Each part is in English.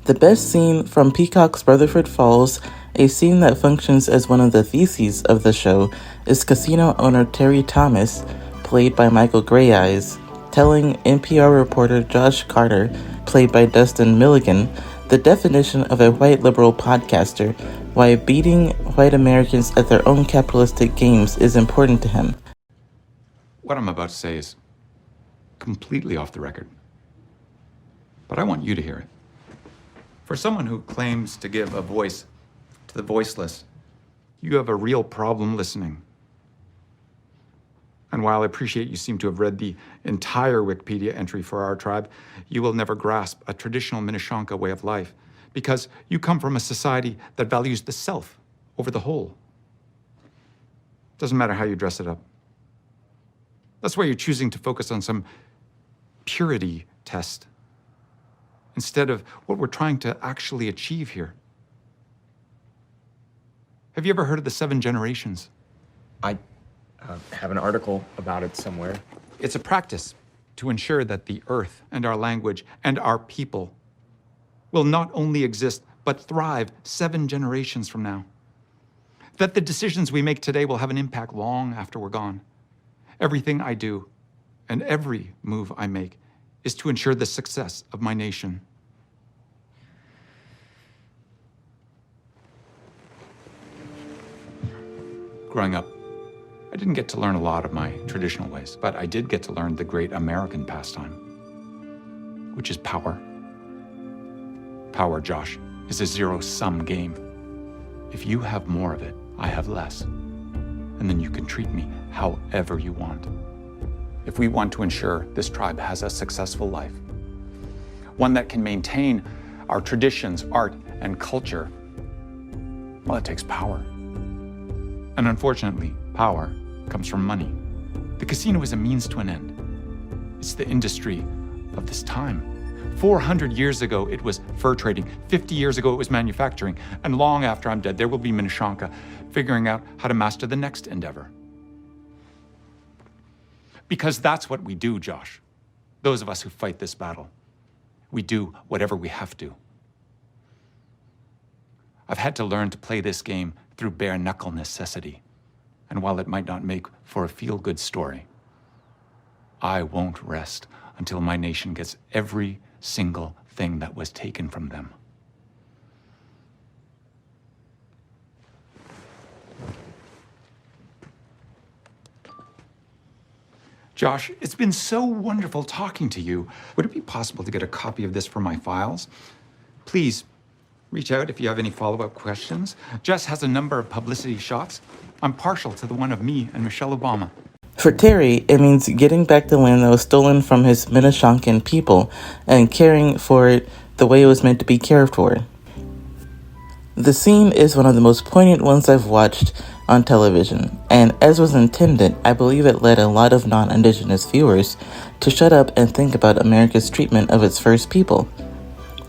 The best scene from Peacock's Rutherford Falls, a scene that functions as one of the theses of the show, is casino owner Terry Thomas, played by Michael Greyeyes, telling NPR reporter Josh Carter, played by Dustin Milligan, the definition of a white liberal podcaster, why beating white Americans at their own capitalistic games is important to him. What I'm about to say is completely off the record, but I want you to hear it. For someone who claims to give a voice to the voiceless, you have a real problem listening. And while I appreciate you seem to have read the entire Wikipedia entry for our tribe, you will never grasp a traditional Minneshanka way of life because you come from a society that values the self over the whole. Doesn't matter how you dress it up. That's why you're choosing to focus on some purity test instead of what we're trying to actually achieve here. Have you ever heard of the 7 generations? I have an article about it somewhere. It's a practice to ensure that the earth and our language and our people will not only exist, but thrive 7 generations from now. That the decisions we make today will have an impact long after we're gone. Everything I do and every move I make is to ensure the success of my nation. Growing up, I didn't get to learn a lot of my traditional ways, but I did get to learn the great American pastime, which is power. Power, Josh, is a zero-sum game. If you have more of it, I have less. And then you can treat me however you want. If we want to ensure this tribe has a successful life, one that can maintain our traditions, art, and culture, well, it takes power. And unfortunately, power comes from money. The casino is a means to an end. It's the industry of this time. 400 years ago, it was fur trading. 50 years ago, it was manufacturing. And long after I'm dead, there will be Minneshanka figuring out how to master the next endeavor. Because that's what we do, Josh. Those of us who fight this battle. We do whatever we have to. I've had to learn to play this game through bare-knuckle necessity. And while it might not make for a feel-good story, I won't rest until my nation gets every single thing that was taken from them. Josh, it's been so wonderful talking to you. Would it be possible to get a copy of this for my files? Please, reach out if you have any follow-up questions. Jess has a number of publicity shots. I'm partial to the one of me and Michelle Obama. For Terry, it means getting back the land that was stolen from his Minneshankan people and caring for it the way it was meant to be cared for. The scene is one of the most poignant ones I've watched on television, and as was intended, I believe it led a lot of non-Indigenous viewers to shut up and think about America's treatment of its first people.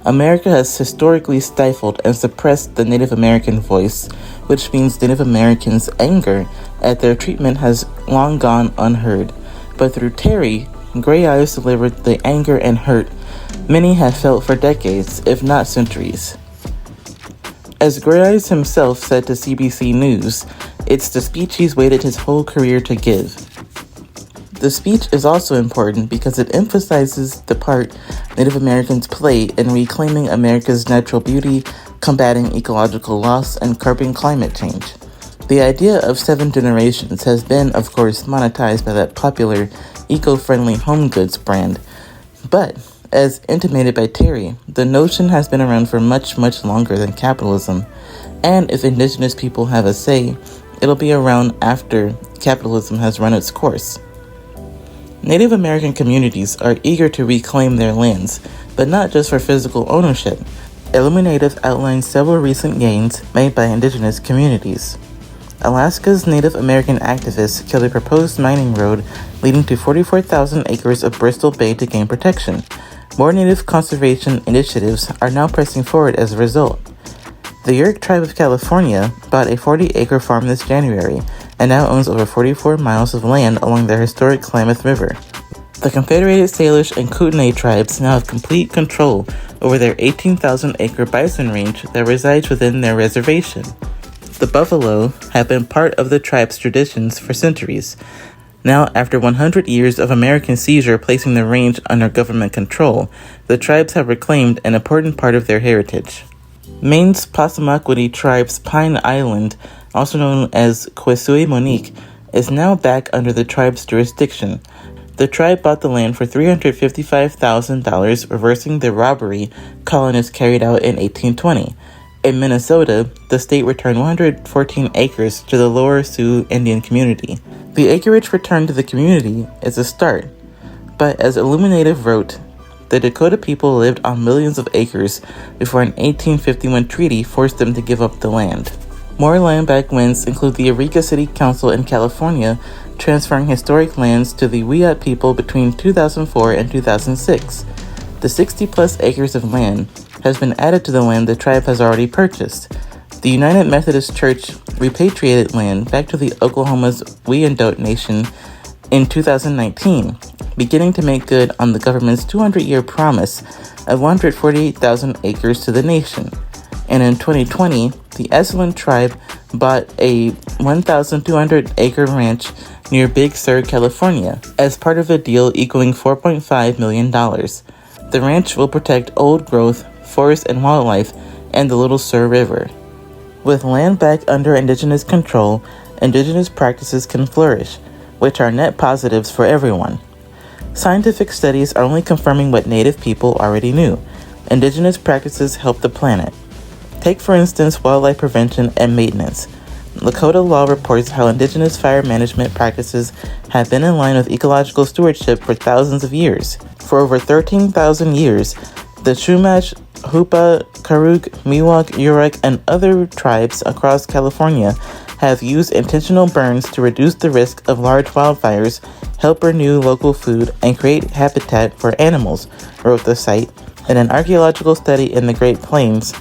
America has historically stifled and suppressed the Native American voice, which means Native Americans' anger at their treatment has long gone unheard. But through Terry, Greyeyes delivered the anger and hurt many have felt for decades, if not centuries. As Greyeyes himself said to CBC News, it's the speech he's waited his whole career to give. The speech is also important because it emphasizes the part Native Americans play in reclaiming America's natural beauty, combating ecological loss, and curbing climate change. The idea of 7 generations has been, of course, monetized by that popular eco-friendly home goods brand. But, as intimated by Terry, the notion has been around for much, much longer than capitalism. And if Indigenous people have a say, it'll be around after capitalism has run its course. Native American communities are eager to reclaim their lands, but not just for physical ownership. Illuminative outlines several recent gains made by Indigenous communities. Alaska's Native American activists killed a proposed mining road leading to 44,000 acres of Bristol Bay to gain protection. More Native conservation initiatives are now pressing forward as a result. The Yurok tribe of California bought a 40-acre farm this January and now owns over 44 miles of land along their historic Klamath River. The Confederated Salish and Kootenai tribes now have complete control over their 18,000-acre bison range that resides within their reservation. The buffalo have been part of the tribe's traditions for centuries. Now, after 100 years of American seizure placing the range under government control, the tribes have reclaimed an important part of their heritage. Maine's Passamaquoddy tribe's Pine Island, also known as Kwesui-Monique, is now back under the tribe's jurisdiction. The tribe bought the land for $355,000, reversing the robbery colonists carried out in 1820. In Minnesota, the state returned 114 acres to the Lower Sioux Indian community. The acreage returned to the community is a start, but as Illuminative wrote, the Dakota people lived on millions of acres before an 1851 treaty forced them to give up the land. More land back wins include the Eureka City Council in California transferring historic lands to the Wiyot people between 2004 and 2006. The 60-plus acres of land has been added to the land the tribe has already purchased. The United Methodist Church repatriated land back to the Oklahoma's Wyandot Nation in 2019, beginning to make good on the government's 200-year promise of 148,000 acres to the nation. And in 2020, the Esalen tribe bought a 1,200-acre ranch near Big Sur, California, as part of a deal equaling $4.5 million. The ranch will protect old-growth, forest and wildlife, and the Little Sur River. With land back under Indigenous control, Indigenous practices can flourish, which are net positives for everyone. Scientific studies are only confirming what Native people already knew. Indigenous practices help the planet. Take, for instance, wildlife prevention and maintenance. Lakota law reports how Indigenous fire management practices have been in line with ecological stewardship for thousands of years. For over 13,000 years, the Chumash, Hupa, Karuk, Miwok, Yurok, and other tribes across California have used intentional burns to reduce the risk of large wildfires, help renew local food, and create habitat for animals, wrote the site. In an archaeological study in the Great Plains,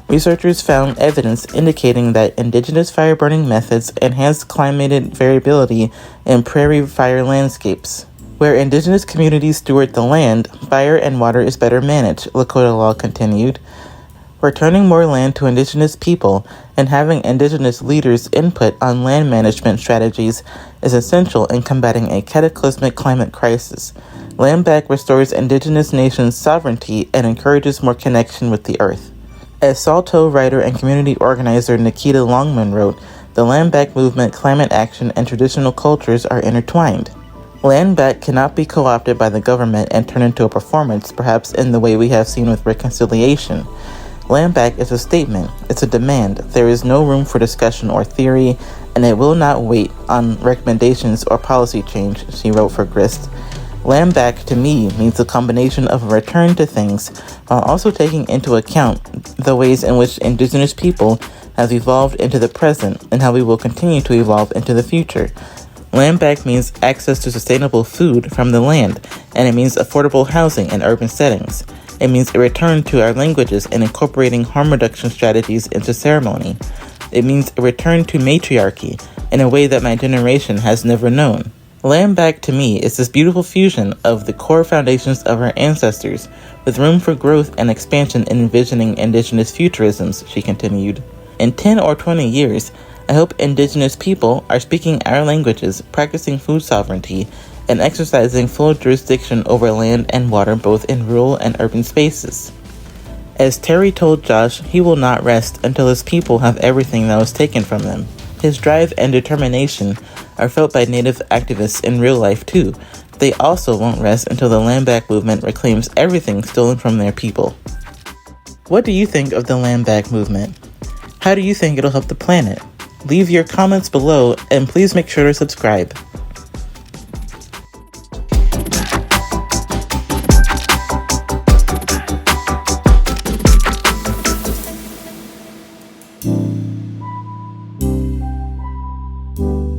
researchers found evidence indicating that indigenous fire burning methods enhance climate variability in prairie fire landscapes. Where indigenous communities steward the land, fire and water is better managed, Lakota law continued. Returning more land to indigenous people and having indigenous leaders' input on land management strategies is essential in combating a cataclysmic climate crisis. Land back restores indigenous nations' sovereignty and encourages more connection with the earth. As Salto writer and community organizer Nikita Longman wrote, the land back movement, climate action, and traditional cultures are intertwined. Land back cannot be co-opted by the government and turned into a performance, perhaps in the way we have seen with reconciliation. Land back is a statement, it's a demand. There is no room for discussion or theory, and it will not wait on recommendations or policy change, she wrote for Grist. Land back to me means a combination of a return to things while also taking into account the ways in which indigenous people have evolved into the present and how we will continue to evolve into the future. Land back means access to sustainable food from the land, and it means affordable housing in urban settings. It means a return to our languages and incorporating harm reduction strategies into ceremony. It means a return to matriarchy in a way that my generation has never known. Land back to me is this beautiful fusion of the core foundations of our ancestors, with room for growth and expansion in envisioning indigenous futurisms, she continued. In 10 or 20 years, I hope indigenous people are speaking our languages, practicing food sovereignty, and exercising full jurisdiction over land and water both in rural and urban spaces. As Terry told Josh, he will not rest until his people have everything that was taken from them. His drive and determination are felt by Native activists in real life too. They also won't rest until the land back movement reclaims everything stolen from their people. What do you think of the land back movement? How do you think it'll help the planet? Leave your comments below and please make sure to subscribe. Thank you.